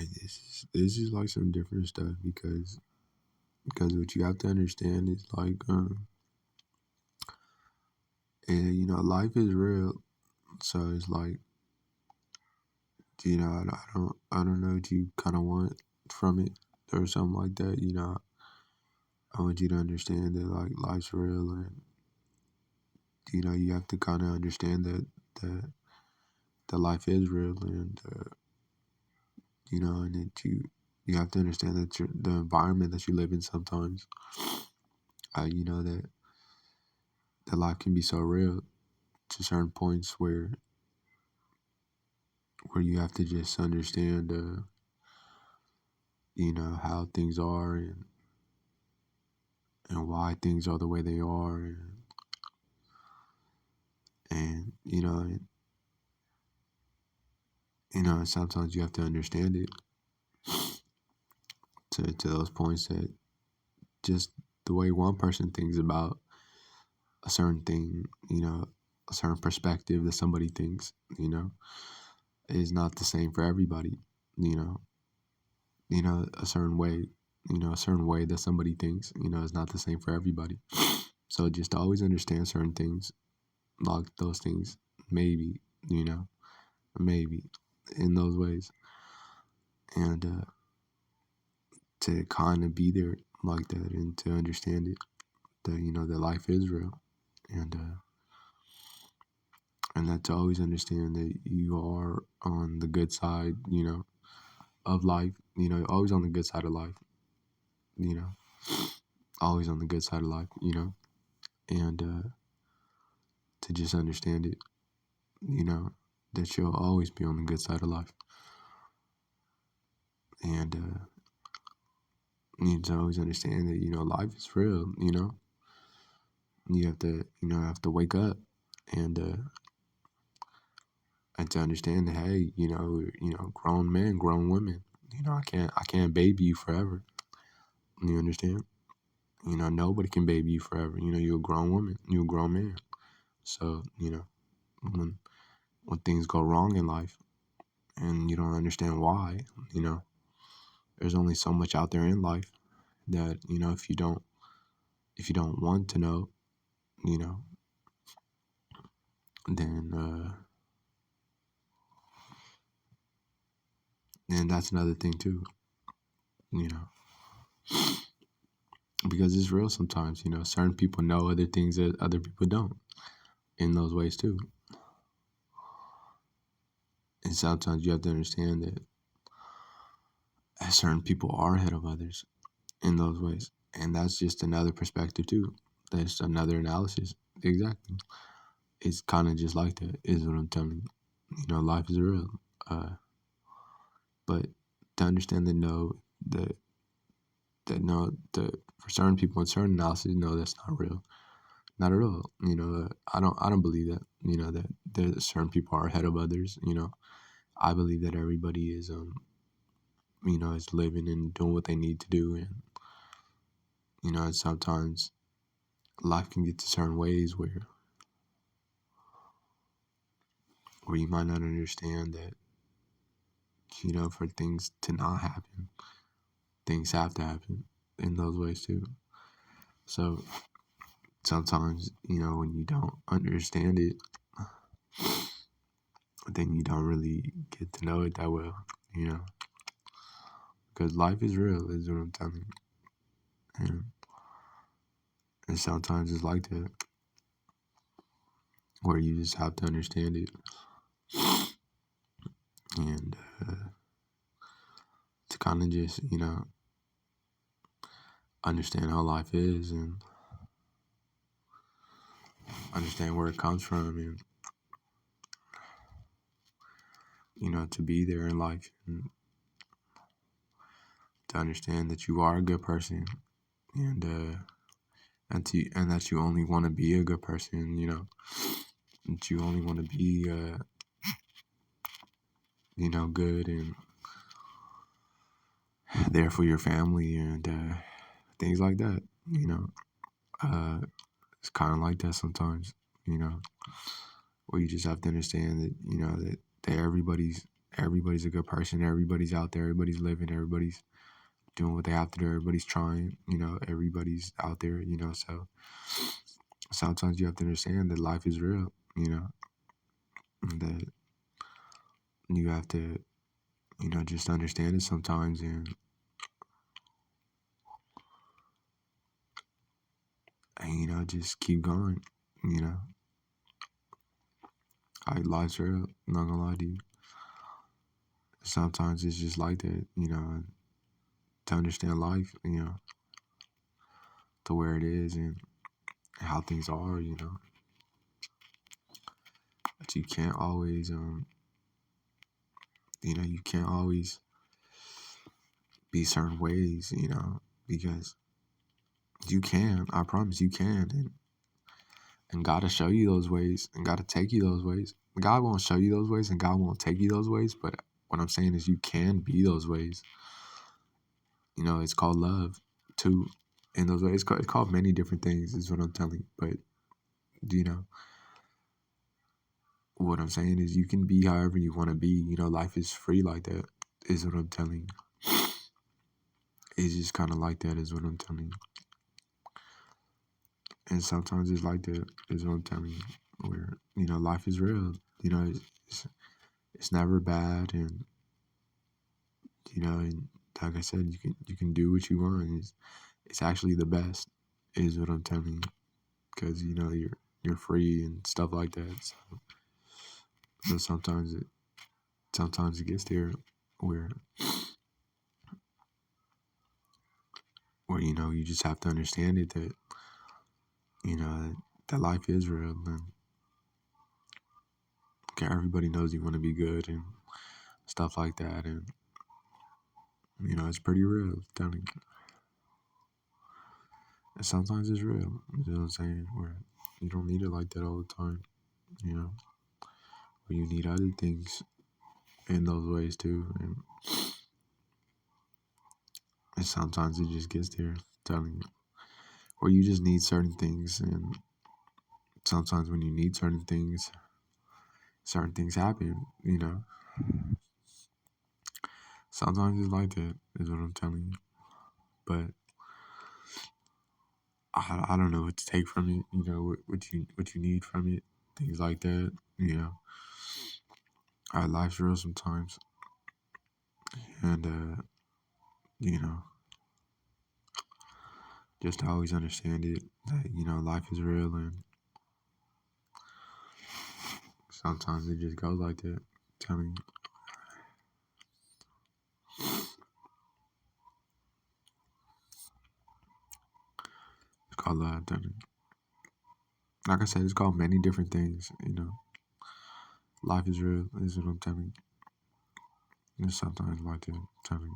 right, this is like some different stuff because what you have to understand is like and life is real. So it's like I don't know what you kind of want from it or something like that. I want you to understand that like life's real, and you have to kind of understand that that life is real, and and that you have to understand that the environment that you live in sometimes, that life can be so real to certain points where you have to just understand, how things are, and why things are the way they are, and sometimes you have to understand it to those points that just the way one person thinks about a certain thing, a certain perspective that somebody thinks, is not the same for everybody. You know, a certain way, a certain way that somebody thinks, is not the same for everybody. So just always understand certain things, like those things, maybe, maybe in those ways, and to kind of be there like that, and to understand it, that that life is real, and that to always understand that you are on the good side, of life, always on the good side of life, you know, always on the good side of life, and to just understand it, you know, that you'll always be on the good side of life, and you need to always understand that life is real. You have to have to wake up, and to understand that, hey, grown men, grown women, I can't baby you forever. You understand? Nobody can baby you forever. You're a grown woman, you're a grown man. So when things go wrong in life and you don't understand why, you know, there's only so much out there in life that if you don't want to know, you know, then that's another thing too, you know, because it's real sometimes. Certain people know other things that other people don't in those ways too, and sometimes you have to understand that certain people are ahead of others in those ways, and that's just another perspective too. That's another analysis. Exactly. It's kind of just like that, is what I'm telling you. Life is real. Uh, but to understand that no, that no, the for certain people in certain analysis, no, that's not real. Not at all. I don't believe that. That certain people are ahead of others. I believe that everybody is living and doing what they need to do, and and sometimes life can get to certain ways where you might not understand that, for things to not happen, things have to happen in those ways too. So sometimes, when you don't understand it, then you don't really get to know it that well, you know, because life is real, is what I'm telling you. And sometimes it's like that, where you just have to understand it, and to kind of just, understand how life is, and understand where it comes from, and, to be there in life, and to understand that you are a good person, and and that you only want to be a good person, that you only want to be, good and there for your family, and things like that. Uh, it's kind of like that sometimes, where you just have to understand that, that everybody's everybody's a good person. Everybody's out there. Everybody's living. Everybody's doing what they have to do. Everybody's trying. Everybody's out there. So sometimes you have to understand that life is real. And that you have to just understand it sometimes, and just keep going. You know, life's real. I'm not gonna lie to you. Sometimes it's just like that. To understand life. To where it is and how things are. But you can't always you can't always be certain ways. Because you can. I promise you can, and God will show you those ways, and God will take you those ways. God won't show you those ways, and God won't take you those ways. But what I'm saying is, you can be those ways. It's called love, too. In those ways, it's called many different things. Is what I'm telling you. But you know what I'm saying is, you can be however you want to be. Life is free like that. Is what I'm telling you. It's just kind of like that. Is what I'm telling you. And sometimes it's like that. Is what I'm telling you. Where life is real. It's, it's never bad, and like I said, you can do what you want. It's actually the best, is what I'm telling you, because you're free and stuff like that. So sometimes it gets there where you just have to understand it, that that life is real, and okay, everybody knows you want to be good and stuff like that, and it's pretty real. I'm telling you. And sometimes it's real. You know what I'm saying? Where you don't need it like that all the time. You know, where you need other things in those ways too, and sometimes it just gets there. I'm telling you, or you just need certain things, and sometimes when you need certain things happen. Sometimes it's like that. Is what I'm telling you. But I don't know what to take from it. What you need from it. Things like that. Our life's real sometimes, and you know, just to always understand it, that life is real, and sometimes it just goes like that. I'm telling you, it's called love. I'm telling you. Like I said, it's called many different things. Life is real, is what I'm telling you. It's sometimes like that. I'm telling you.